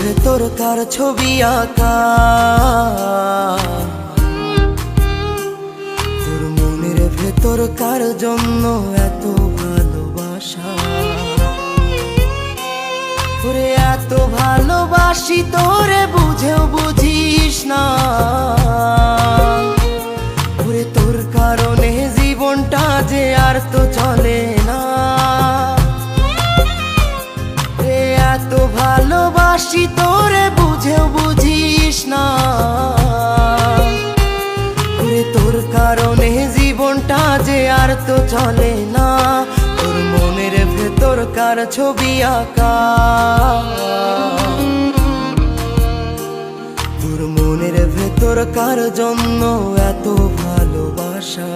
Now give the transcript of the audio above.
ভেতর কার ছবি আঁকা, তোর মনের ভেতর কার জন্য এত ভালোবাসা। ওরে এত ভালোবাসি তোরে বুঝেও বুঝিস না, ওরে তোর কারণে জীবনটা যে আর তো চলে না। এত ভালোবাসি তোরে বুঝেও বুঝিস না, ওরে তোর কারণে জীবনটা যে আর তো চলে না। তোর মনের ভেতর কার ছবি আঁকা, তোর মনের ভেতর কার জন্য এত ভালোবাসা।